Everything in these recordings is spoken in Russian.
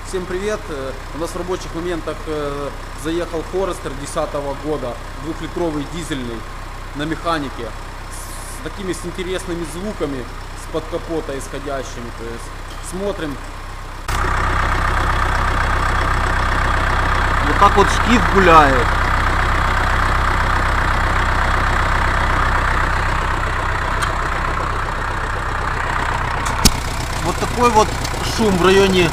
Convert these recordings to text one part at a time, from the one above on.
Всем привет! У нас в рабочих моментах заехал Форестер 2010 года, 2-литровый дизельный на механике, с такими с интересными звуками, с-под капота исходящими. То есть смотрим. Вот так вот шкив гуляет. Вот такой вот шум в районе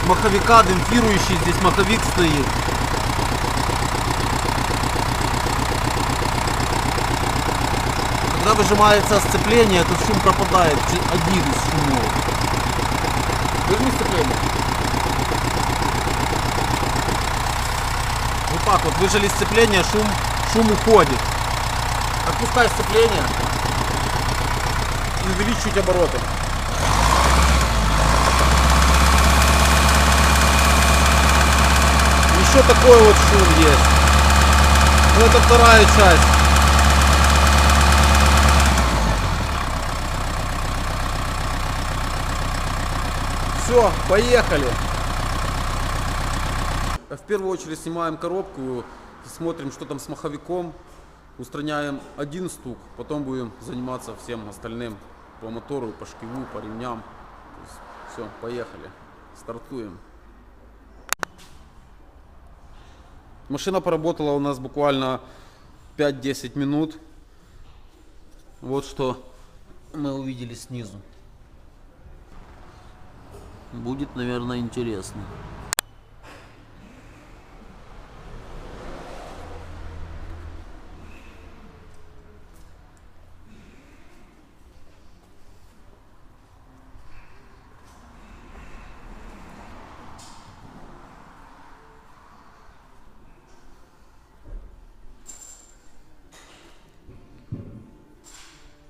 маховика, демпфирующий, здесь маховик стоит. Когда выжимается сцепление, этот шум пропадает, один из шумов. Выжми сцепление. Вот так вот, выжали сцепление, шум уходит. Отпускай сцепление и увеличь чуть обороты. Еще такой вот шум есть. Но это вторая часть. Все, поехали. В первую очередь снимаем коробку, смотрим, что там с маховиком, устраняем один стук, потом будем заниматься всем остальным по мотору, по шкиву, по ремням. Все, поехали, стартуем. Машина поработала у нас буквально 5-10 минут. Вот что мы увидели снизу. Будет, наверное, интересно.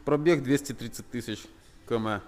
Пробег 230 тысяч км.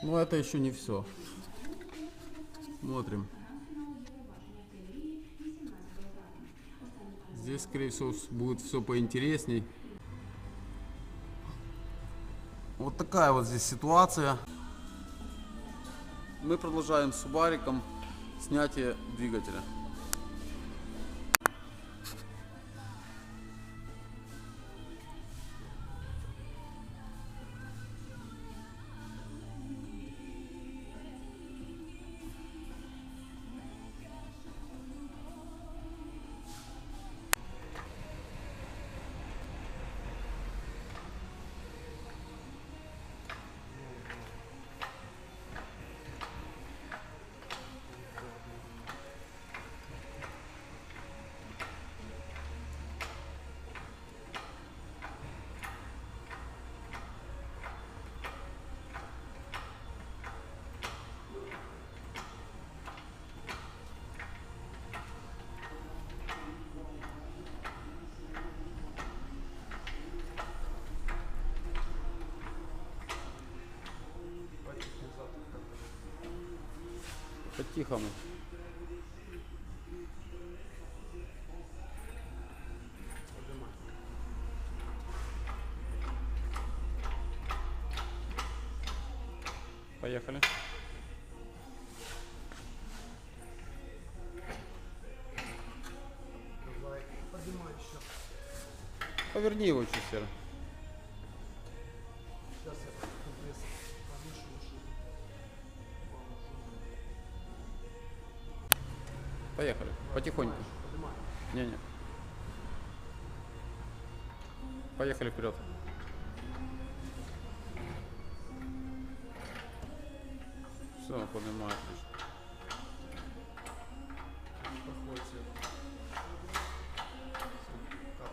Но это еще не все. Смотрим. Здесь, скорее всего, будет все поинтересней. Вот такая вот здесь ситуация. Мы продолжаем с субариком снятие двигателя. По-тихому. Поехали. Давай, поднимай еще. Поверни его чуть сера. Сейчас я компресс повышу машину. Поехали. Потихоньку. Поднимай. Не-не. Поехали вперед. Все, поднимаешь. Проходит свет. Как?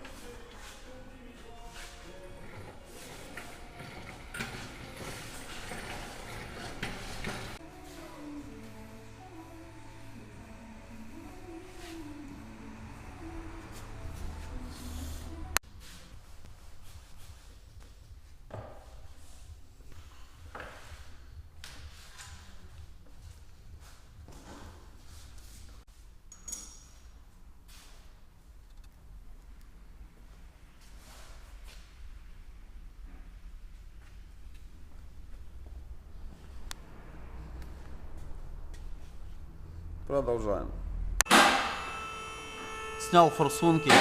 Продолжаем. Снял форсунки.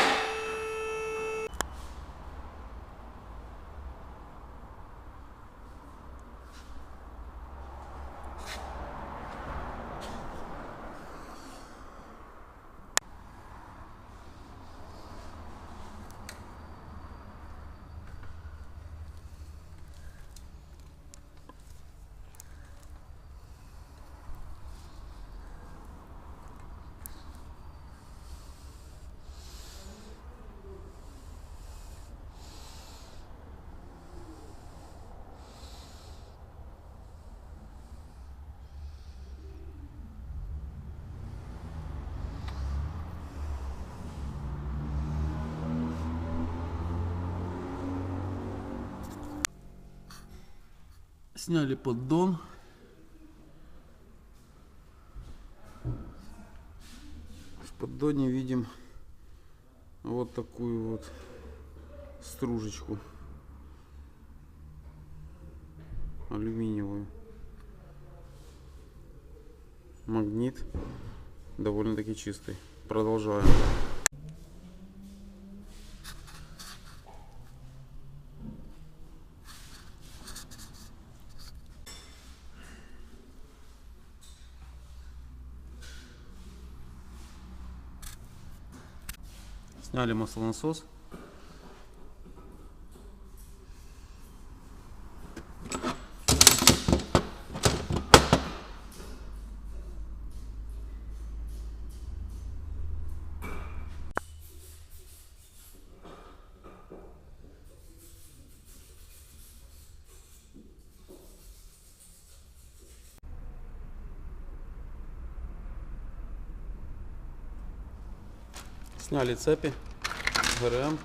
Сняли поддон. В поддоне видим вот такую вот стружечку алюминиевую. Магнит довольно-таки чистый. Продолжаем. Сняли маслонасос. Сняли цепи ГРМ.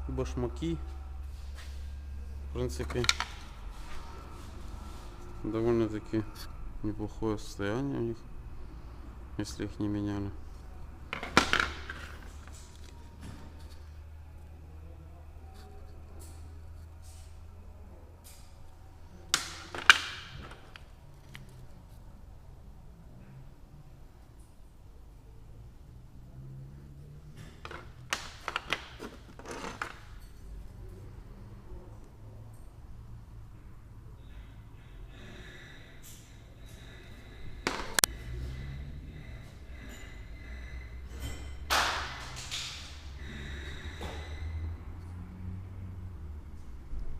Башмаки, в принципе, довольно-таки неплохое состояние у них, если их не меняли.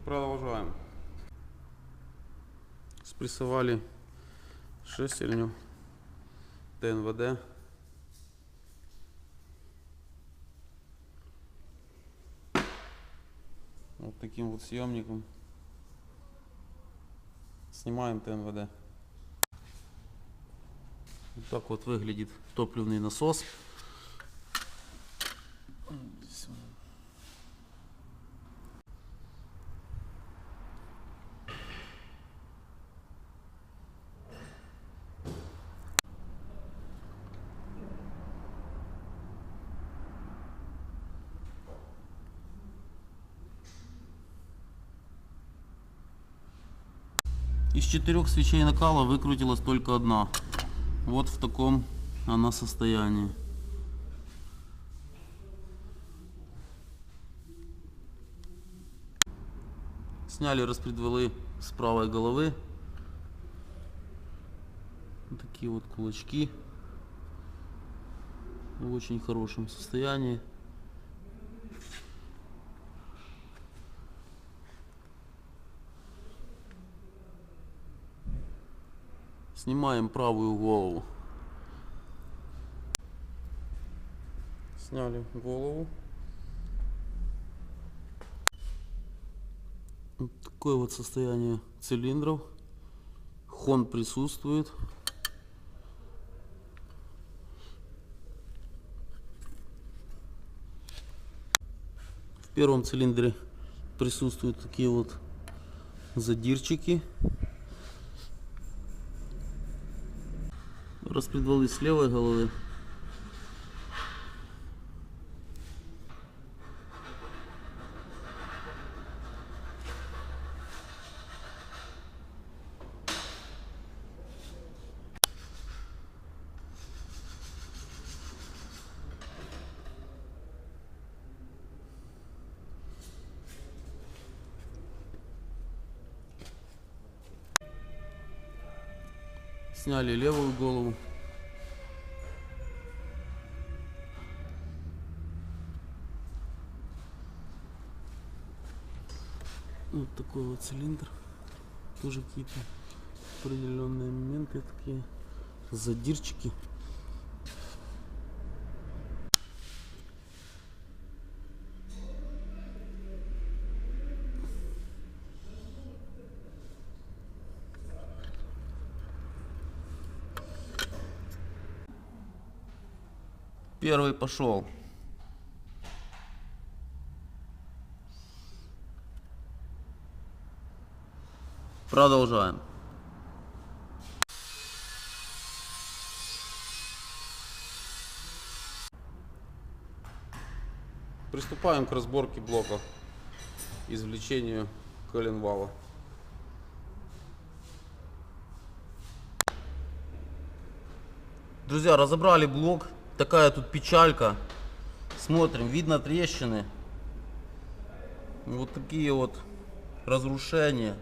Продолжаем. Спрессовали шестерню ТНВД. Вот таким вот съемником. Снимаем ТНВД. Вот так вот выглядит топливный насос. Из 4 свечей накала выкрутилась только одна. Вот в таком она состоянии. Сняли распредвалы с правой головы. Вот такие вот кулачки. В очень хорошем состоянии. Снимаем правую голову. Сняли голову. Вот такое вот состояние цилиндров. Хон присутствует. В первом цилиндре присутствуют такие вот задирчики. Распредвалы с левой головы. Сняли левую голову. Вот такой вот цилиндр. Тоже какие-то определенные моменты такие. Задирчики. Первый пошел. Продолжаем. Приступаем к разборке блока, извлечению коленвала. Друзья, разобрали блок. Такая тут печалька. Смотрим, видно трещины. Вот такие вот разрушения.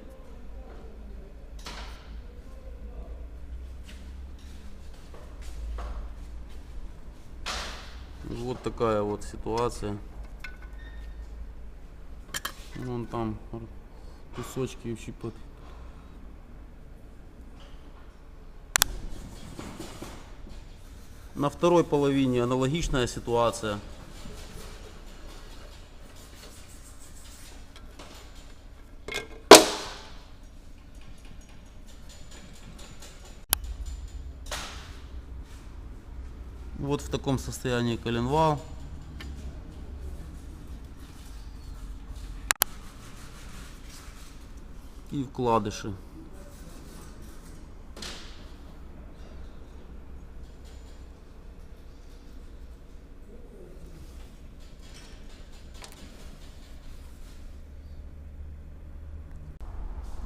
Вот такая вот ситуация. Вон там кусочки щипят. На второй половине аналогичная ситуация. Вот в таком состоянии коленвал. И вкладыши.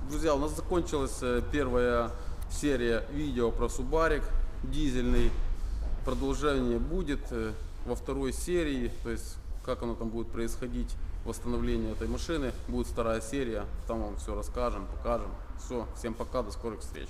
Друзья, у нас закончилась первая серия видео про Subaru дизельный. Продолжение будет во второй серии, то есть как оно там будет происходить, восстановление этой машины. Будет вторая серия, там вам все расскажем, покажем. Все, всем пока, до скорых встреч.